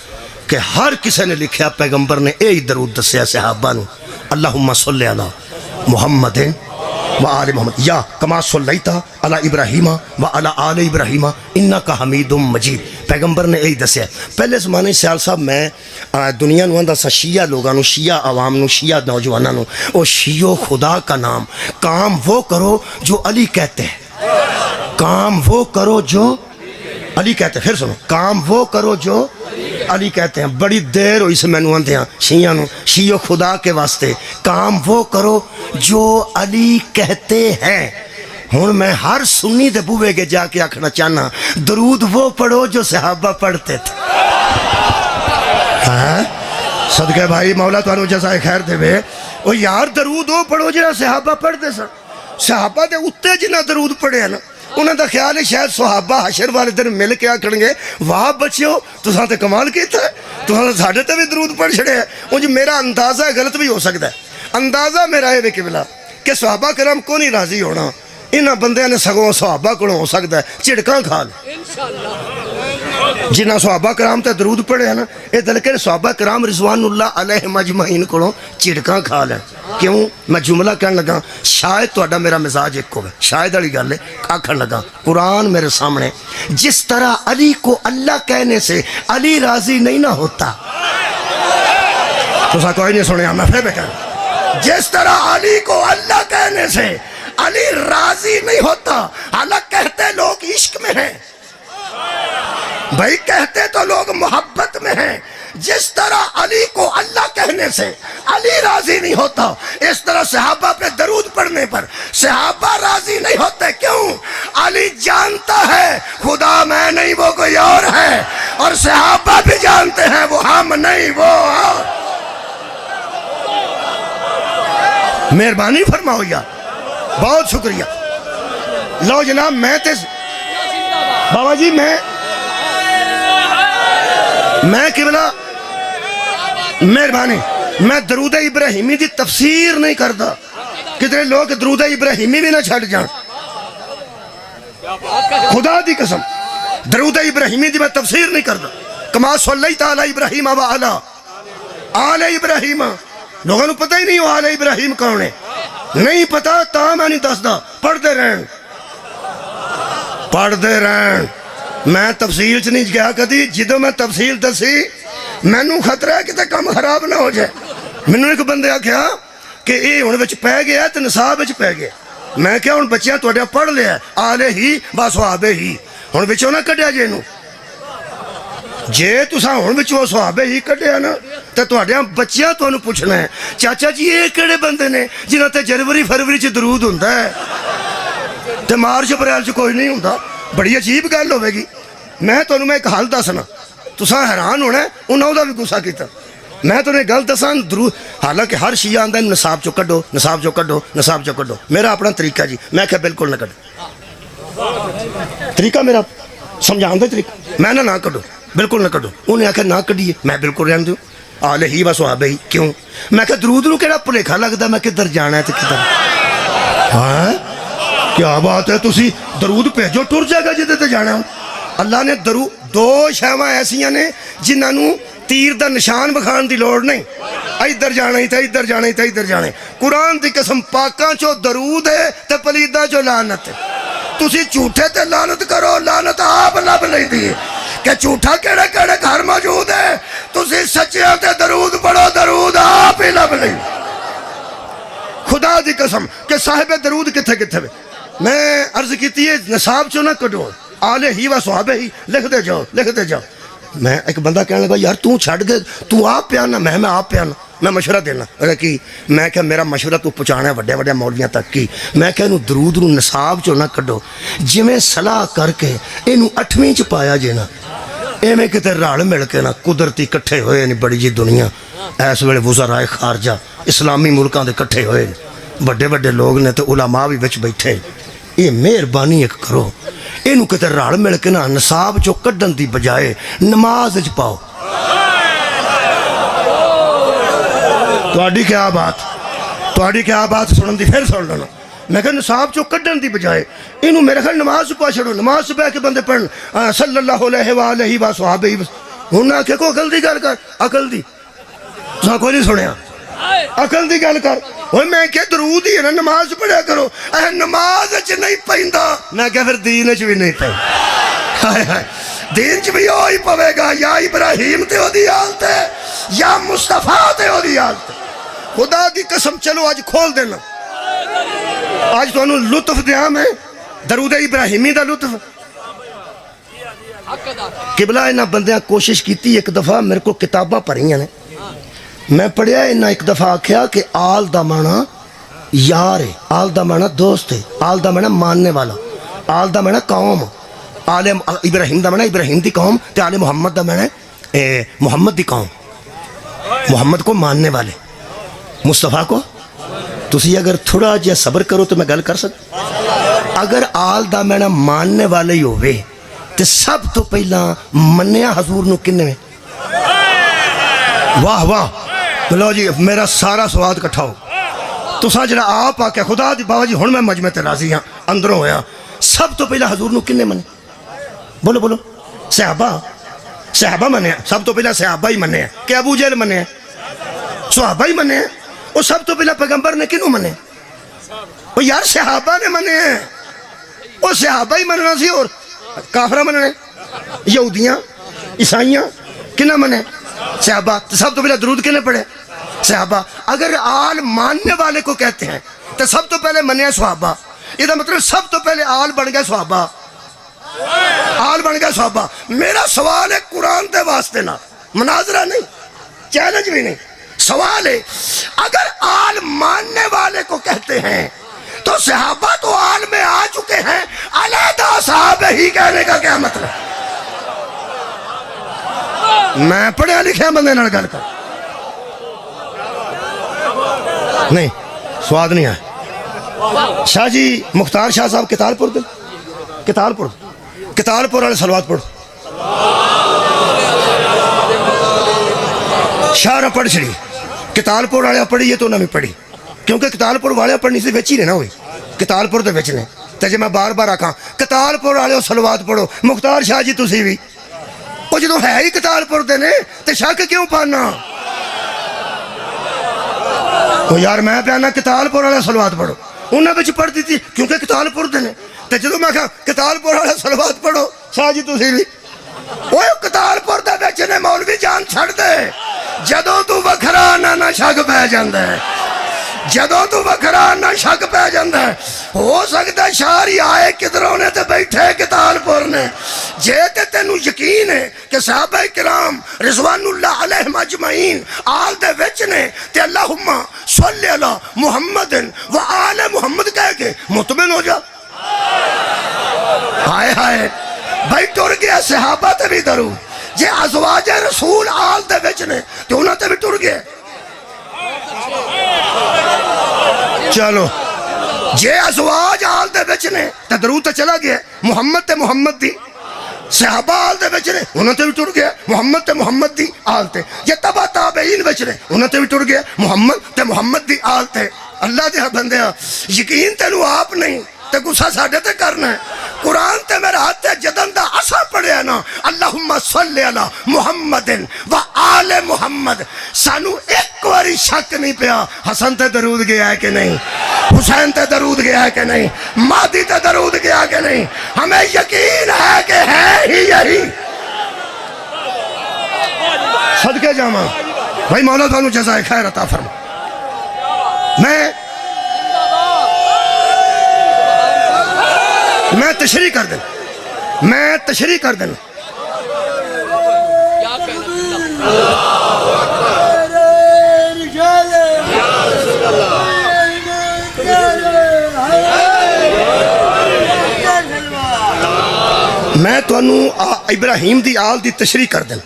کہ ہر کسی نے لکھیا پیغمبر نے یہی درود دسیا صحابہ نو، اللہم صلی علی محمد وآل محمد یا کما صلیت علی ابراہیم وعلی آل ابراہیم انکا حمید مجید۔ پیغمبر نے یہی دسیا۔ پہلے زمانے سیال صاحب میں دنیا نو آندا سا شیعہ لوگاں نو، شیعہ عوام نو، شیعہ نوجواناں نو، او شیعو خدا کا نام، کام وہ کرو جو علی کہتے ہیں، کام وہ کرو جو علی کہتے ہیں۔ پھر سنو، کام وہ کرو جو علی کہتے ہیں۔ بڑی دیر ہوئی سے میں نو آندے ہیں شیعہ نو، شیعو خدا کے واسطے کام وہ کرو جو علی کہتے ہیں۔ ہن میں ہر سنی دے بوے کے جا کے آکھنا چاہنا درود وہ پڑھو جو صحابہ پڑھتے تھے۔ ہاں صدقے بھائی، مولا تانوں جزائے خیر دے وے۔ او یار درود وہ پڑھو جنہاں صحابہ پڑھتے سن۔ صحابہ دے اتے جنہاں درود پڑھے ہیں نا، انہاں دا خیال ہے شاید صحابہ حشر والے دن مل کے آکھن گے واہ بچیو تساں تے کمال کیتا ہے، تساں ساڈے تے بھی درود پڑھ چھڑے ہیں۔ انج میرا اندازہ غلط بھی ہو سکتا ہے۔ اندازہ میرا ہے قبلہ کہ صحابہ کرام کو نہیں راضی ہونا، انہاں بندیاں نے سگوں صحابہ کو ہو سکتا ہے چڑکاں کھا لے۔ جنہاں صحابہ کرام تے درود پڑھے ہیں نا، اے دل کے صحابہ کرام رضوان اللہ علیہ مجمعین کو چڑکاں کھا لیں۔ کیوں؟ میں جملہ کہنے لگا، شاید تہاڈا میرا مزاج ایک ہوگا، شاید والی گل ہے۔ آکھن لگا قرآن میرے سامنے، جس طرح علی کو اللہ کہنے سے علی راضی نہیں نہ ہوتا۔ تو کوئی نہیں سنیا، میں پھر بیٹھا، جس طرح علی کو اللہ کہنے سے علی راضی نہیں ہوتا، حالانکہ کہتے لوگ عشق میں ہیں بھائی، کہتے تو لوگ محبت میں ہیں۔ جس طرح علی کو اللہ کہنے سے علی راضی نہیں ہوتا، اس طرح صحابہ پہ درود پڑھنے پر صحابہ راضی نہیں ہوتے۔ کیوں؟ علی جانتا ہے خدا میں نہیں وہ کوئی اور ہے، اور صحابہ بھی جانتے ہیں وہ ہم نہیں وہ اور۔ مہربانی فرماؤ یا بہت شکریہ۔ لو جناب، میں تے بابا جی میں قبلہ مہربانی، میں درود ابراہیمی دی تفسیر نہیں کرتا، کتنے لوگ درود ابراہیمی بھی نہ چھڑ جان، خدا دی قسم درود ابراہیمی دی میں تفسیر نہیں کرتا۔ کما صلیت علی ابراہیم و علی آل ابراہیم، لوگوں نے پتہ ہی نہیں ہو آل ابراہیم کون ہے، نہیں پتا تا میں نہیں دسدا، پڑھتے رہن پڑھتے رہن۔ میں تفصیل چ نہیں گیا کدی، جدو میں تفصیل دسی مینوں خطرہ ہے کہ کام خراب نہ ہو جائے۔ مینوں ایک بندے آکھیا کہ یہ ہن وچ پہ گیا تے نصاب وچ پہ گیا۔ میں کیا ہن بچیاں تواڈے پڑھ لیا آلے ہی با صحابے ہی، ہن وچوں نہ کڈیا جے نو، جے تساں ہن وچوں صحابے ہی کڈیا نا تے تواڈیاں بچیاں تانوں پوچھنا ہے چاچا جی یہ کیڑے بندے نے جنہاں تے جنوری فروری چ درود ہوندا ہے تے مارچ اپریل چ کوئی نہیں ہوندا؟ بڑی عجیب گل ہوے گی۔ میں تانوں ایک حال دسنا، تساں حیران ہونا ہے، انہاں دا بھی غصہ کیتا۔ میں تانوں ایک گل دساں، درود حالانکہ ہر شیعہ آندا ہے نصاب چوں کڈو، نصاب چوں کڈو، نصاب چوں کڈو۔ میرا اپنا طریقہ جی، میں کہ بالکل نہ کڈو، طریقہ میرا سمجھان دا طریقہ، میں نہ کڈو، بالکل نہ کڈو۔ انہیں آکھیا نہ کڈیے، میں بالکل رہن دیوں آلے ہی و صحابہ ہی۔ کیوں؟ میں کہ درود نو کیڑا بھلیکھا لگدا میں کدھر جانا ہے تے کدھر۔ ہاں کیا بات ہے، تسی درود بھیجو ٹر جائے گا جدے تے جانا۔ اللہ نے دو شاواں ایسیاں نے جنہاں نو تیر دا نشان بکھان دی لوڑ نہیں، ادھر جانا ہی تے ادھر جانا ہی تے ادھر جانا۔ قرآن دی قسم پاکاں چو درود ہے تے پلیداں چو لعنت ہے۔ تسی جھوٹے تے لعنت کرو، لعنت آپ لب نہیں دی کہ جھوٹا کیڑے کیڑے گھر موجود ہے، تسی سچیاں تے درود پڑھو، درود آپ ہی لب نہیں۔ خدا دی قسم کہ صاحب درود کتھے کتھے وے. میں عرض کیتی ہے نصاب چوں نہ کڈو، آلے ہی و صحابہ ہی لکھ دے جاؤ لکھ دے جاؤ. میں ایک بندہ کہنے لگا یار تو چھڑ گئے، تو آپ پیانا، میں آپ پیانا، میں مشورہ دینا. کہ میں کہ میرا مشورہ تو پہنچانا ہے وڈے وڈے مولویاں تک کی. میں کہ انہوں درود نو نصاب چوں نہ کڈو، جویں صلاح کر کے انہوں 8ویں چ پایا جے نا، ایویں کتے رل مل کے نا قدرتی کٹھے ہوئے نہیں. بڑی جی دنیا اس ویلے وزرائے خارجہ اسلامی ملکاں دے کٹھے ہوئے، بڑے بڑے لوگ نے تو علماء بھی وچ بیٹھے. یہ مہربانی ایک کرو، اینو کتے رل مل کے نا نصاب چو کڈن دی بجائے نماز وچ پاؤ. تہاڈی کیا بات سنن دی پھر سن لینا. میں کہ نصاب چو کڈن دی بجائے اینو میرے خیال نماز پا چھڑو. نماز پہ کے بندے پڑھن صلی اللہ علیہ وآلہ وصحابہ. ہن نہ کہ کو عقل دی گل کر، عقل دی تساں کوئی نہیں سنیا، عقل دی گل کر. اوے میں کہ درود ہی ہے نا، نماز پڑھیا کرو. اے نماز وچ نہیں پیندا، میں کہ پھر دین وچ بھی نہیں پیندا. ہائے ہائے، دین چ بھی وہی پوے گا، یا ابراہیم تے او دی حالت ہے یا مصطفیٰ تے او دی حالت ہے. خدا دی قسم چلو آج کھول دینا. آج تو انہوں لطف دیا میں درود ابراہیمی دا لطف. قبلہ انہاں بندیاں کوشش کیتی ایک دفعہ، میرے کو کتاباں پڑھیاں نے، میں پڑھیا انہاں ایک دفعہ آکھیا کہ آل دا معنی یار ہے، آل دا معنی دوست ہے، آل دا معنی ماننے والا، آل دا معنی قوم، آل ابراہیم دا معنی ابراہیم دی قوم، تے آل محمد دا معنی محمد دی قوم، محمد کو ماننے والے، مصطفیٰ کو. تسی اگر تھوڑا جہا صبر کرو تو میں گل کر سکتا. اگر آل دا معنی ماننے والے ہی ہوئے تو سب تو پہلا منیا حضور نو کنے میں. واہ واہ، لو جی میرا سارا سواد کٹھا ہو. تسا جڑا آپ آ کے خدا دی بابا جی ہن میں مجمع تے راضی ہاں اندروں ہویا. سب تو پہلا حضور نو کنے منے؟ بولو بولو. صحابہ منے. سب تو پہلا صحابہ ہی منے کہ ابو جہل منے؟ صحابہ ہی منے. وہ سب تو پہلا پیغمبر نے کنوں منے؟ وہ یار صحابہ نے منے ہیں. وہ صحابہ ہی مننا سی، اور کافرہ مننے، یہودیاں عیسائیاں کنہ منے؟ صحابہ. سب تو پہلا درود کنے پڑھے؟ صحابہ. اگر آل ماننے والے کو کہتے ہیں تو سب تو پہلے منے صحابہ. یہ مطلب سب تو پہلے آل بن گئے صحابہ، آل بن گئے صحابہ. میرا سوال ہے قرآن دے واسطے نہ، مناظرہ نہیں، چیلنج بھی نہیں، سوال ہے اگر آل ماننے والے کو کہتے ہیں تو صحابہ تو آل میں آ چکے ہیں، علیحدہ صحابہ ہی کہنے کا کیا مطلب؟ میں پڑھیا لکھیا بندے نال گل کر. نہیں سواد نہیں آیا. شاہ جی مختار شاہ صاحب کتالپور دے، کتالپور والے صلوات پڑھ. شاہ نہ پڑھ چھڑی، کتالپور والے پڑھی ہے تو انہیں بھی پڑھی، کیونکہ کتالپور والے پڑھنی سے ویچ ہی رہنا ہوئی، کتالپور دے ویچ نے. تے جے میں بار بار آکھاں کتالپور والے صلوات پڑھو، مختار شاہ جی تسی بھی، وہ جدوں ہے ہی کتالپور دے نے تے شک کیوں پانا؟ وہ یار میں پیانا کتالپور والے صلوات پڑھو، انہیں بچ پڑھ دی تھی کیونکہ کتالپور دے نے. تے جدوں میں کہا کتالپور والے صلوات پڑھو، شاہ جی تسی بھی، وہ کتالپور دے وچ نے مولوی جان چھڑ دے. جدوں تو وکھرا نہ شک پہ جاندہ ہے، جدوں تو وکھرا نہ شک پہ جاندہ ہے. ہو سکتا ہے شاری آئے کدروں نے تے بیٹھے کتالپور نے. جے تے تینوں یقین ہے کہ صحابہ کرام رضوان اللہ علیہم اجمعین آل دے وچ نے تے اللہم صلی علی محمد و آل محمد کہہ کے مطمئن ہو جا. ہائے ہائے بھائی ٹر گیا صحابہ تے بھی درو. جے ازواج رسول آل دے وچ نے تو انہاں تے بھی ٹر گئے. چلو جے ازواج آل دے وچ نے تے درود تے چلا گیا. محمد تے محمد دی صحابہ آل دے وچ نے انہاں تے بھی ٹر گیا. محمد تے محمد دی آل تے. جے تبع تابعین وچ نے انہاں تے بھی ٹر گیا. محمد تے محمد دی آل تے. اللہ دے بندیاں یقین تینوں آپ نہیں تے گسا ساڈے تے کرنا ہے. قرآن تے میرا ہاتھ تے جدن دا اسا پڑھیا نا اللہم صلی علی محمد و آل محمد. سانو ایک واری شک نہیں پیا حسن تے درود گیا ہے کہ نہیں، حسین تے درود گیا ہے کہ نہیں، مہدی تے درود گیا کہ نہیں. ہمیں یقین ہے کہ ہے ہی یہی. صدقے جاواں بھائی مولا تانوں جزائے خیر عطا فرما. میں میں تشریح کر دیں، میں تشریح کر دیں. میں تانوں ابراہیم دی آل دی تشریح کر دیں.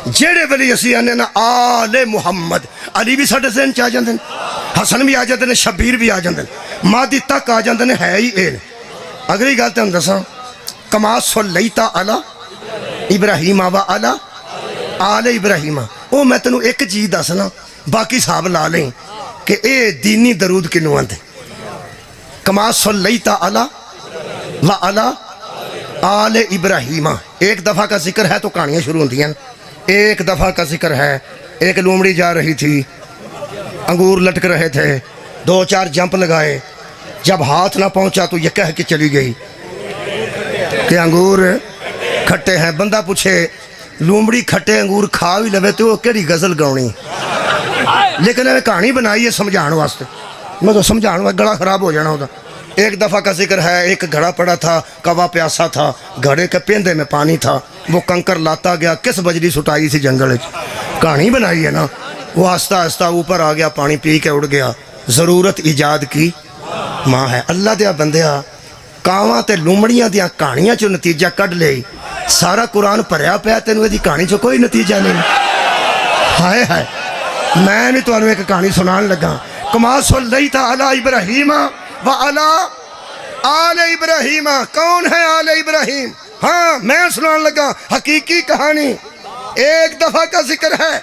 جیڑے ولی اسی آنے نا آل محمد، علی بھی ساڈے ذہن چ آ جاندے نے، حسن بھی آ جاندے نے، شبیر بھی آ جاندے نے، مہدی تک آ جاندے نے، ہے ہی اے نے. اگلی گل تانوں دساں، کما صلیت علی ابراہیم و علی آل ابراہیم، او میں تینوں ایک چیز دسنا، باقی صاحب لا لیں کہ اے دینی درود کنوں آندے. کما صلیت علی و علی آل ابراہیم، ایک دفعہ کا ذکر ہے تو کہانیاں شروع ہوتی ہیں. ایک دفعہ کا ذکر ہے، ایک لومڑی جا رہی تھی، انگور لٹک رہے تھے، 2-4 جمپ لگائے، جب ہاتھ نہ پہنچا تو یہ کہہ کے چلی گئی کہ انگور کھٹے ہیں. بندہ پوچھے لومڑی کھٹے انگور کھا بھی لوے تو وہ کیڑی غزل گاؤنی، لیکن انہیں کہانی بنائی ہے سمجھان واسطے. میں تو سمجھان واسطے گلا خراب ہو جانا ہوتا. ایک دفعہ کا ذکر ہے، ایک گھڑا پڑا تھا، کوا پیاسا تھا، گھڑے کے پیندے میں پانی تھا، وہ کنکر لاتا گیا، کس بجری سٹائی سی جنگل. کہانی بنائی ہے نا. وہ آہستہ آہستہ اوپر آ گیا، پانی پی کے اڑ گیا. ضرورت ایجاد کی ماں ہے. اللہ دیا بندیا، کاواں تے لومڑیاں دیاں کہانیاں چو نتیجہ کڈ لے. سارا قرآن بھریا پیا، تینوں دی کہانی چو کوئی نتیجہ نہیں. ہائے ہائے، میں نہیں تمہیں ایک کہانی سنان لگا. کما صلیت علی ابراہیم و علی آل ابراہیم. کون ہے آل ابراہیم؟ ہاں میں سنان لگا حقیقی کہانی. ایک دفعہ کا ذکر ہے،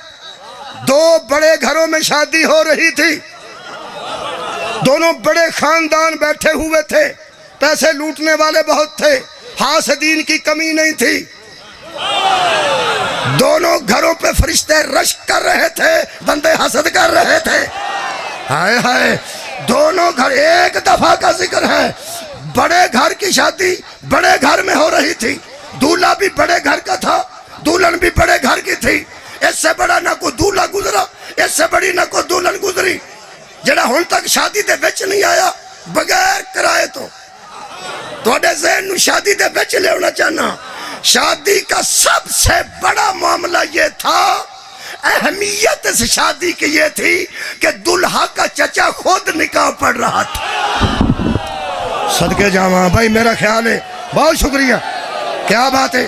2 بڑے گھروں میں شادی ہو رہی تھی، دونوں بڑے خاندان بیٹھے ہوئے تھے، پیسے لوٹنے والے بہت تھے، حاسدین کی کمی نہیں تھی. دونوں گھروں پہ فرشتے رشک کر رہے تھے، بندے حسد کر رہے تھے. ہائے ہائے، دونوں گھر. ایک دفعہ کا ذکر ہے، بڑے گھر کی شادی بڑے گھر میں ہو رہی تھی، دولہا بھی بڑے گھر کا تھا، دلہن بھی بڑے گھر کی تھی. اس سے بڑا نہ کوئی دولہا گزرا، اس سے بڑی نہ کوئی دلہن گزری، جڑا ہن تک شادی دے وچ نہیں آیا بغیر کرائے تو. تھوڑے ذہن نو شادی دے وچ لے ہونا چاہنا. شادی کا سب سے بڑا معاملہ یہ تھا، اہمیت اس شادی کی یہ تھی کہ دلہا کا چچا خود نکاح پڑھ رہا تھا. صدقے جاواں بھائی، میرا خیال ہے. بہت شکریہ، کیا بات ہے،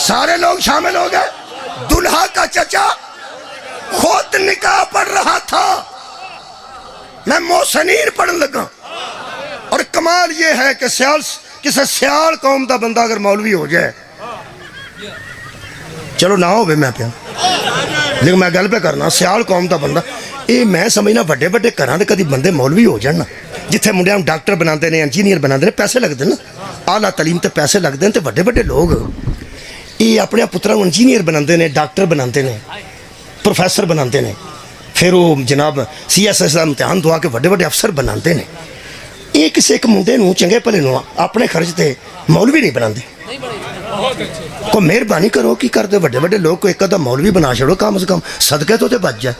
سارے لوگ شامل ہو گئے. دلہا کا چچا خود نکاح پڑھ رہا تھا. میں محسنین پڑھن لگا. اور کمال یہ ہے کہ کسی سیال قوم دا بندہ اگر مولوی ہو جائے، چلو نہ ہو بے میں پیا، لیکن میں گل پہ کرنا، سیال قوم دا بندہ، یہ میں سمجھنا بڑے بڑے گھراں دے کدی بندے مولوی ہو جان نا، جتھے منڈیاں ڈاکٹر بناندے نے، انجینئر بناندے نے، پیسے لگتے نا، اعلیٰ تعلیم تے پیسے لگتے ہیں. تے بڑے بڑے لوگ یہ اپنے پتراں انجینئر بناندے نے، ڈاکٹر بناندے نے، پروفیسر بناندے نے، پھر وہ جناب CSS دا امتحان دوا کے بڑے بڑے افسر بناندے نے. یہ کسی ایک منڈے نو چنگے بھلے نو اپنے خرچ تے مولوی نہیں بناندے. کو مہربانی کرو، کی کر دے بڑے بڑے لوگ کو ایک ادھا مولوی بنا چھڑو، کم از کم صدقے تو تے بچ جائے.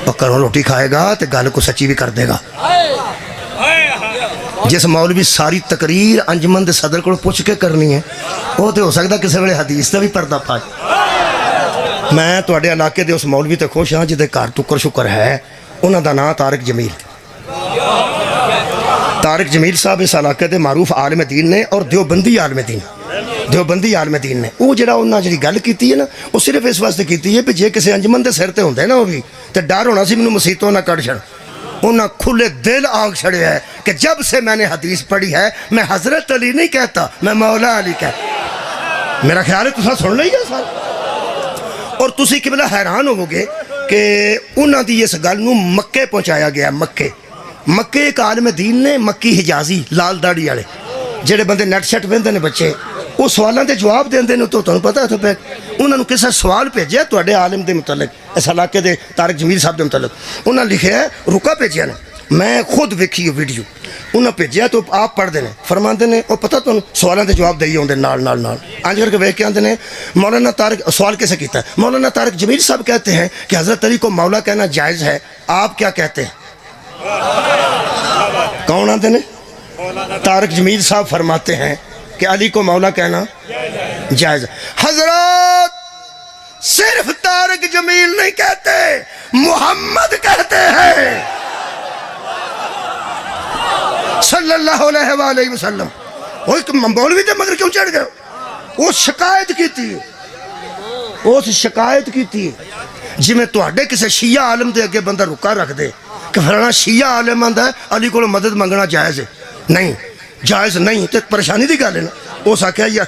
پکڑوں روٹی کھائے گا تے گل کو سچی بھی کر دے گا. جس مولوی ساری تقریر انجمن دے صدر کو پوچھ کے کرنی ہے، وہ تے ہو سکتا کسی ویلے حدیث دا بھی پردہ پائے. میں تواڈے علاقے دے اس مولوی تے خوش ہاں جدے گھر ٹکر شکر ہے. انہاں دا نام طارق جمیل. طارق جمیل صاحب اس علاقے دے معروف عالم دین نے، اور دیوبندی عالم دین، دیوبندی عالم دین نے. وہ جڑا انہاں جڑی گل کیتی ہے نا، وہ صرف اس واسطے کیتی ہے کہ جے کسی انجمن دے سر تے ہوندے نا وہ بھی تے ڈر ہونا سی مینوں مسیتوں نہ کڈ چھڑ. انہاں کھلے دل آگ چھڑے ہے کہ جب سے میں نے حدیث پڑھی ہے، میں حضرت علی نہیں کہتا، میں مولا علی کہتا. میرا خیال ہے تساں سن لئی گا سارا. اور تسی قبلہ حیران ہوو گے کہ انہاں دی اس گل نو مکے پہنچایا گیا. مکے ایک عالم دین نے، مکی حجازی لال داڑھی والے جڑے بندے نیٹ شیٹ وہندے نے بچے، وہ سوالاں دے جواب دیندے نے. تو تانوں پتہ ہے تو پہ انہاں نو کسے سوال بھیجیا تواڈے عالم دے متعلق، اس علاقے دے طارق جمیل صاحب دے متعلق. انہاں لکھیا ہے، رکا بھیجیا نے، میں خود ویکھی ویڈیو انہاں بھیجیا تو آپ پڑھ دے نے، فرماندے نے او پتہ تانوں سوالاں دے جواب دئی ہوندے نال انج کر کے ویکھ کے آندے نے مولانا طارق سوال کیسے کیتا ہے. مولانا طارق جمیل صاحب کہتے ہیں کہ حضرت علی کو مولا کہنا جائز ہے، آپ کیا کہتے ہیں؟ کون آتے نے؟ طارق جمیل صاحب فرماتے ہیں کہ علی کو مولا کہنا جائز. حضرات صرف طارق جمیل نہیں کہتے، محمد کہتے ہیں صلی اللہ علیہ وآلہ وسلم. وہ ایک مولوی تھے مگر کیوں چڑھ گئے؟ وہ شکایت کی تھی، اس شکایت کی تھی جی میں تواڈے کسے شیعہ عالم دے اگے بندہ رکا رکھ دے کہ فلانا شیعہ عالم آندا ہے علی کو مدد منگنا جائز ہے. نہیں جائز نہیں تو پریشانی دی گل ہے نا. اس آخیا یا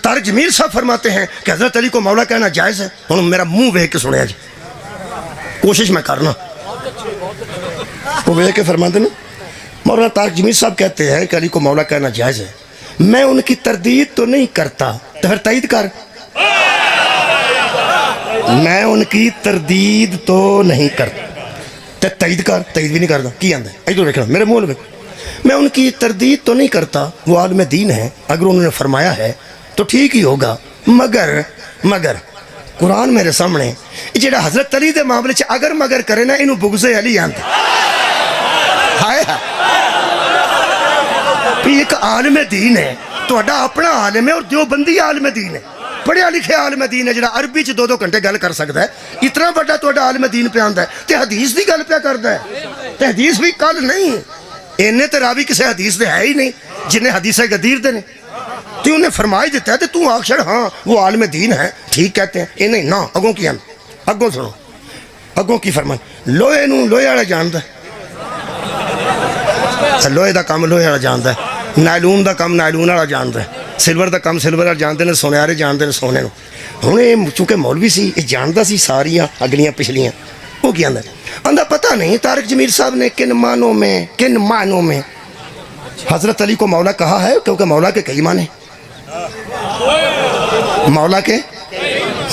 طارق جمیل صاحب فرماتے ہیں کہ حضرت علی کو مولا کہنا جائز ہے. ہوں میرا منہ ویکھ کے سنیا جی، کوشش میں کرنا. وہ ویکھ کے فرماتے ہیں مولانا طارق جمیل صاحب کہتے ہیں کہ علی کو مولا کہنا جائز ہے. میں ان کی تردید تو نہیں کرتا، تو پھر تائید کر. میں ان کی تردید تو نہیں کرتا تو تائید کر. تائید بھی نہیں کرتا کی آندا ہے ادھر دیکھنا میرے منہ میں. میں ان کی تردید تو نہیں کرتا، وہ عالم دین ہے، اگر انہوں نے فرمایا ہے تو ٹھیک ہی ہوگا. مگر قرآن میرے سامنے جڑا حضرت علی دے معاملے چ اگر مگر کرے نا انہوں بغض علی آندا. ہائے ایک عالم دین ہے تہاڈا اپنا عالم ہے اور دیوبندی عالم دین ہے، پڑھیا لکھیا عالم دین ہے، جڑا عربی چ 2 گھنٹے گل کر سکتا ہے. اتنا بڑا تہاڈا عالم دین پہ آندا ہے تے حدیث دی گل پہ کردا ہے. تے حدیث بھی کل نہیں اینے تے راوی کسے حدیث دے ہے ہی نہیں جنہیں حدیث گدیر دے نے. تو انہیں فرمائی دیتا ہے تے تو آکھ چھڑ ہاں وہ عالم دین ہے ٹھیک کہتے ہیں. اے نہیں نا اگوں کی اگوں سنو اگوں کی فرمان. لوہے نو لوہے والا جاندا ہے، لوہے دا کام لوہے والا جاندا ہے، نائلون دا کام نائلون والا جاندا ہے، سلور دا کام سلور والا جانتے ہیں، سونیارے جانتے ہیں سونے نو. ہوں یہ چونکہ مولوی سی یہ جانتا سی ساریاں اگلیاں پچھلیاں. وہ کیا آندا پتہ نہیں طارق جمیل صاحب نے کن معنوں میں حضرت علی کو مولا کہا ہے، کیونکہ مولا کے کئی معنی مولا کے.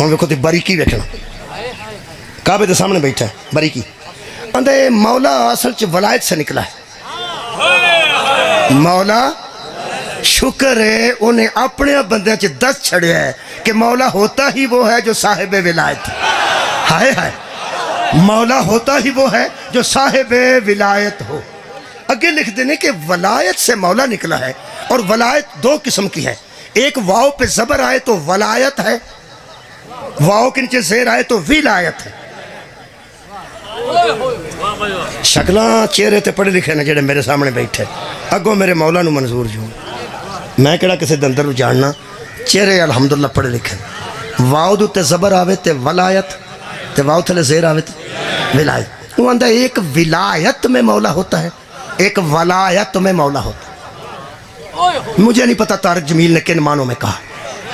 ہوں دیکھو تو باریکی دیکھنا کعبے کے سامنے بیٹھا ہے باریکی. آندا مولا اصل چ ولایت سے نکلا ہے. مولا شکر ہے انہیں اپنے بندے چ دس چھڑیا ہے کہ مولا ہوتا ہی وہ ہے جو صاحب ولایت. ہائے ہائے مولا ہوتا ہی وہ ہے جو صاحب ولایت ہو. اگے لکھ دینے کہ ولایت سے مولا نکلا ہے، اور ولایت 2 قسم کی ہے. ایک واو پہ زبر آئے تو ولایت ہے، واو کے نیچے زیر آئے تو ولایت ہے. شکلاں چہرے تے پڑھے لکھے نا جڑے میرے سامنے بیٹھے اگوں میرے مولا نو منظور جو میں کہڑا کسی دندر نو جاننا. چہرے الحمدللہ پڑھے لکھے. واو دو تے زبر آوے تے ولایت تے واو تھلے زیر آوے تے ولایت. وہ آندہ ایک ولایت میں مولا ہوتا ہے، ایک ولایت میں مولا ہوتا ہے. مجھے نہیں پتا طارق جمیل نے کن معنوں میں کہا.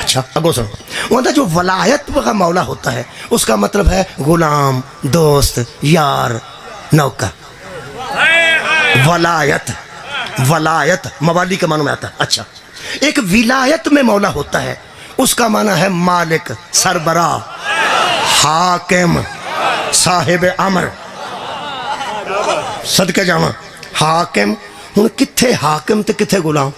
اچھا اگو سنو. وہ آندہ جو ولایت کا مولا ہوتا ہے اس کا مطلب ہے غلام، دوست، یار، نوکر. ولایت موالی کے معنوں میں آتا ہے. اچھا ایک ولایت میں مولا ہوتا ہے اس کا معنی ہے مالک، سربراہ، حاکم، صاحب امر. صدقے جاواں حاکم. ہن کتھے حاکم تے کتھے غلام،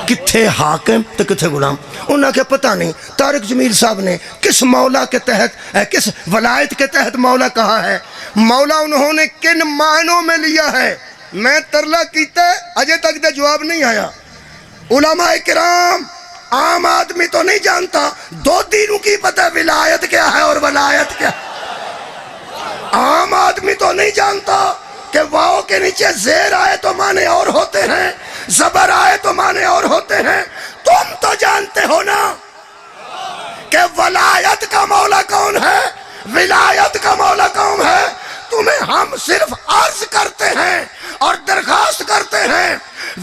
کتھے حاکم تے کتھے غلام. انہاں کے پتہ نہیں طارق جمیل صاحب نے کس مولا کے تحت کس ولایت کے تحت مولا کہا ہے. مولا انہوں نے کن معنوں میں لیا ہے میں ترلا کیتا ہے اجے تک دے جواب نہیں آیا. علماء کرام عام آدمی تو نہیں جانتا، 2 دینوں کی پتہ ولایت کیا ہے اور ولایت کیا. عام آدمی تو نہیں جانتا کہ واو کے نیچے زیر آئے تو معنی اور ہوتے ہیں، زبر آئے تو معنی اور ہوتے ہیں. تم تو جانتے ہو نا کہ ولایت کا مولا کون ہے، ولایت کا مولا کون ہے. تمہیں ہم صرف عرض کرتے ہیں اور درخواست کرتے ہیں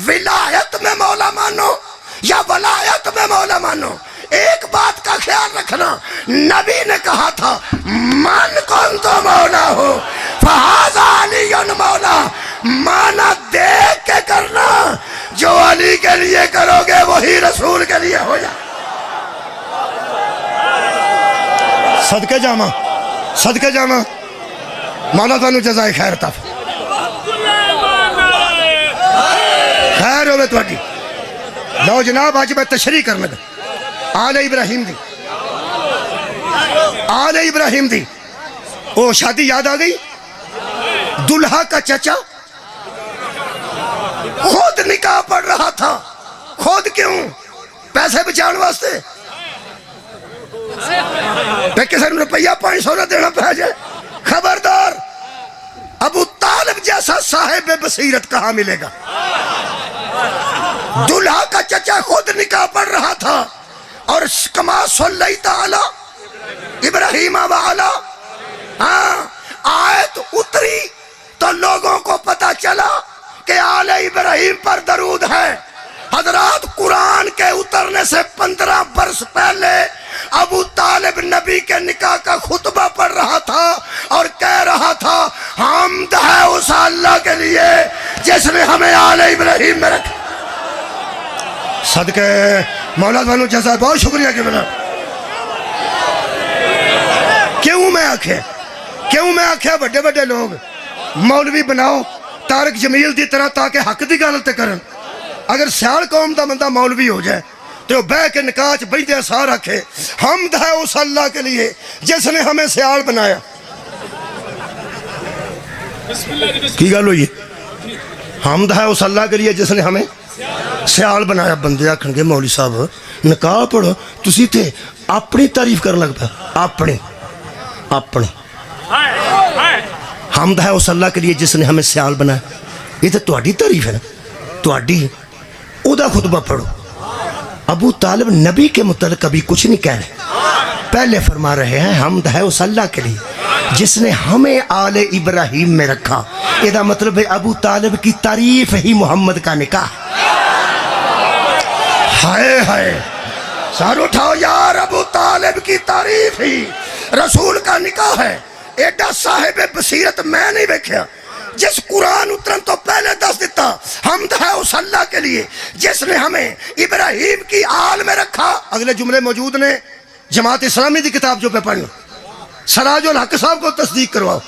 ولایت میں مولا مانو یا ولایت میں مولا مانو. ایک بات کا خیال رکھنا، نبی نے کہا تھا من کن تو مولا ہو فہذا علی مولا. مانا دیکھ کے کرنا، جو علی کے لیے کرو گے وہی رسول کے لیے ہو جائے. صدقے جاما صدقے جاما. مولا تانوں جزائے خیر تف خیر ہوئے تواڈی. لو جناب آج میں تشریح کرنے گا آل ابراہیم دی، آل ابراہیم دی. او شادی یاد آ گئی. دلہا کا چچا خود نکاح پڑھ رہا رہا تھا. خود کیوں؟ پیسے بچاؤ واسطے. کسی نے روپیہ 500 نہ دینا پہ جائے. خبردار، ابو طالب جیسا صاحب بصیرت کہاں ملے گا؟ دلہا کا چچا خود نکاح پڑھ رہا تھا اور کما صلی تعالی ابراہیم وعلا. ہاں، آیت اتری تو لوگوں کو پتا چلا کہ آل ابراہیم پر درود ہے. حضرات، قرآن کے اترنے سے 15 برس پہلے ابو طالب نبی کے نکاح کا خطبہ پڑھ رہا تھا اور کہہ رہا تھا حمد ہے اس اللہ کے لیے جس نے ہمیں آل ابراہیم میں رکھا. صدقے مولا بھانو جیسا بہت شکریہ کہ بنا. کیوں میں آکھیا بڑے بڑے لوگ مولوی بناؤ طارق جمیل دی طرح تاکہ حق دی گل تے کرن. اگر سیال قوم دا بندہ مولوی ہو جائے تو بہ کے نکاح چ بہدے سار رکھے حمد ہے اس اللہ کے لیے جس نے ہمیں سیال بنایا. کی گل ہوئی؟ حمد ہے اس اللہ کے لیے جس نے ہمیں سیال بنایا. بندے آکھن گے مولوی صاحب نکاح پڑھو تسی تے اپنی تعریف کرن لگ پیا. اپنی حمد ہے اس اللہ کے لیے جس نے ہمیں سیال بنایا. یہ تو تہاڈی تعریف ہے نا، تہاڈی. او دا خطبہ پڑھو. ابو طالب نبی کے متعلق ابھی کچھ نہیں کہہ رہے، پہلے فرما رہے ہیں حمد ہے اس اللہ کے لیے جس نے ہمیں آل ابراہیم میں رکھا. یہ دا مطلب ہے ابو طالب کی تعریف ہی محمد کا نکاح. ہائے ہائے، سار اٹھاؤ یار، ابو طالب کی تعریف ہی رسول کا نکاح ہے. ایڈا صاحب بصیرت میں نہیں دیکھا جس قرآن اترن تو پہلے دس دیتا حمد ہے اس اللہ کے لیے جس نے ہمیں ابراہیم کی آل میں رکھا. اگلے جملے موجود نے جماعت اسلامی دی کتاب جو پہ پڑھنا، سراج الحق صاحب کو تصدیق کرواؤ.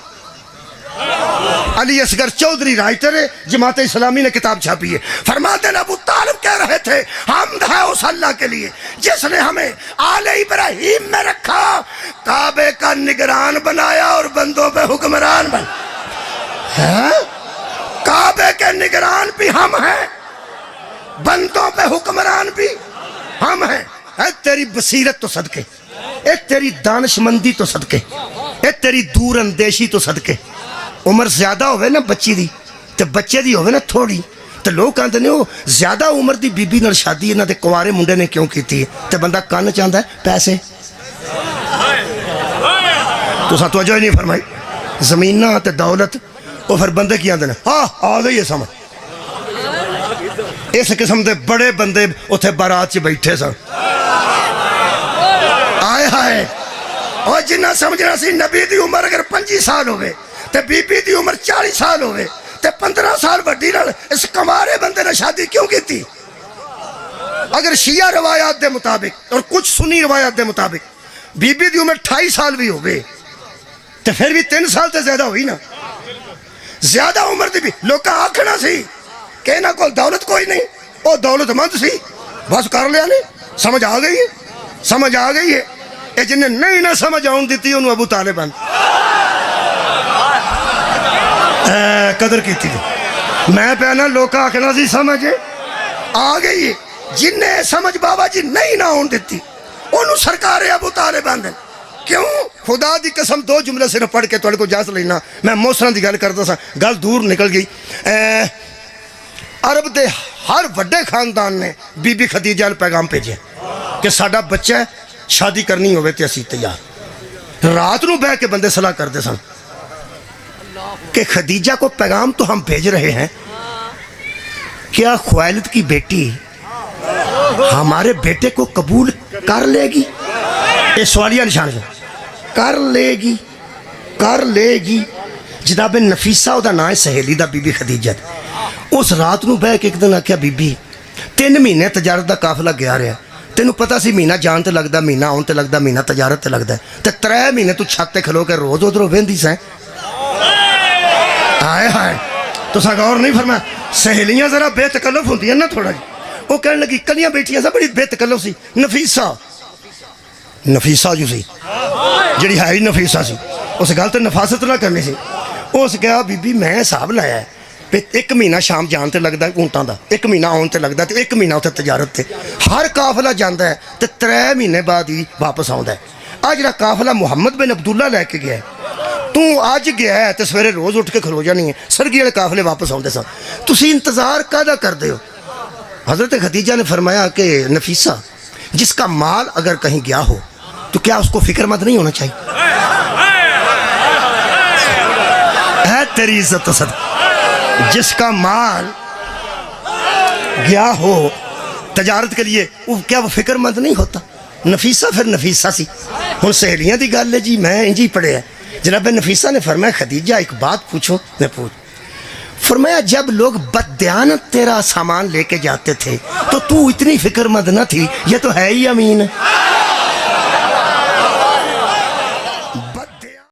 علی اصغر چودھری رائٹر ہے، جماعت اسلامی نے کتاب چھاپی ہے. فرماتے ہیں ابو طالب کہہ رہے تھے حمد ہے اس اللہ کے لیے جس نے ہمیں آل ابراہیم میں رکھا، کعبے کا نگران بنایا اور بندوں پہ حکمران بنایا. کعبے کے نگران بھی ہم ہیں، بندوں پہ حکمران بھی ہم ہیں. اے تیری بصیرت تو صدقے، اے تیری دانش مندی تو صدقے، اے تیری دور اندیشی تو صدقے. عمر زیادہ ہوئے نا بچی دی تے بچے دی ہوئے نا تھوڑی تے لوگ کہتے ہیں وہ زیادہ عمر دی بی بی نال شادی انہاں دے کوارے منڈے نے کیوں کیتی ہے تے بندہ کان چاہندا ہے پیسے. تساں توجہ ہی نہیں فرمائی. زمیناں تے دولت وہ پھر بندے کی آندے نے ہاں آ گئی ہے سمجھ. اس قسم دے بڑے بندے اتھے بارات چ بیٹھے سن. آئے ہائے، اور جنہ سمجھنا سی نبی دی عمر اگر 25 سال ہوئے تے بی بی دی عمر 40 سال ہوئے تے 15 سال وڈی نال اس کمارے بندے نے شادی کیوں کی تھی؟ اگر شیعہ روایات دے مطابق اور کچھ سنی روایات دے مطابق بی بی دی عمر 28 سال بھی ہوئے تے پھر بھی 3 سال تے زیادہ ہوئی نا. زیادہ عمر دی بھی لوگ آکھنا سی کہ انہاں کو دولت کوئی نہیں، وہ دولت مند سی بس کر لیا نہیں. سمجھ آ گئی ہے، سمجھ آ گئی ہے. اے جنہیں نہیں نہ سمجھ آن دیتی انہوں ابو طالب قدر کی تھی. میں پہنا لوگ آکھنا سی سمجھ آ گئی ہے. جنہیں سمجھ بابا جی نہیں نہ آن دیتی انہوں سرکار ابو طالب آندن. کیوں؟ خدا دی قسم 2 جملے صرف پڑھ کے تھوڑے کو جاس لینا. میں موسران دی گل کرتا سا، گل دور نکل گئی. عرب دے ہر وڈے خاندان نے بی بی خدیجہ نے پیغام بھیجے کہ ساڈا بچہ شادی کرنی ہوئے تے اسی تیار. رات نو بہ کے بندے صلاح کرتے سن کہ خدیجہ کو پیغام تو ہم بھیج رہے ہیں، کیا خویلد کی بیٹی ہمارے بیٹے کو قبول کر لے گی؟ یہ سوالیہ نشان ہے. کر لے گی. جناب نفیسہ دا نام ہے، سہیلی دا بی بی خدیجہ. اس رات نو بہ کے ایک دن آکھیا بی بی 3 مہینے تجارت دا قافلہ گیا رہا، تینوں پتا سی مہینہ جان تے لگدا، مہینہ آن تے لگدا، مہینہ تجارت تے لگدا، تے 3 مہینے تو چھت تے کھلو کے روز ادھروں ویندی سیں. ہائے ہائے، تو سا غور نہیں فرمایا. سہیلیاں ذرا بے تکلف ہوندی ہیں نا تھوڑا جی. وہ کہنے لگی کلیاں بیٹھیاں سا بڑی بے تکلف سی. نفیسہ جو سی جڑی ہے نفیسہ سی، اس گل تے نفاست نہ کرنی سی. اس کہا بی بی میں حساب لایا ہے ایک مہینہ شام جان تے لگتا اونٹاں دا، ایک مہینہ آن تے لگتا تے ایک مہینہ اتنے تجارت تے، ہر قافلہ جانا ہے تے 3 مہینے بعد ہی واپس آتا ہے۔ آ جڑا قافلہ محمد بن عبداللہ لے کے گیا ہے، تو اج گیا ہے تو سویرے روز اٹھ کے کھلو جانی ہے، سرگی والے قافلے واپس آتے سن، تسی انتظار کاہدا کرتے ہو؟ حضرت خدیجہ نے فرمایا کہ نفیسہ، جس کا مال اگر کہیں گیا ہو تو کیا اس کو فکر مند نہیں ہونا چاہیے؟ ہے تیری عزت و صدقہ، جس کا مال گیا ہو تجارت کے لیے کیا وہ فکر مند نہیں ہوتا؟ نفیسہ پھر نفیسہ سی، ہن سہیلیاں دی گل ہے جی، میں انجی پڑھے ہے۔ جناب نفیسہ نے فرمایا خدیجہ ایک بات پوچھو؟ میں پوچھ۔ فرمایا جب لوگ بددیانت تیرا سامان لے کے جاتے تھے تو اتنی فکر مند نہ تھی، یہ تو ہے ہی امین۔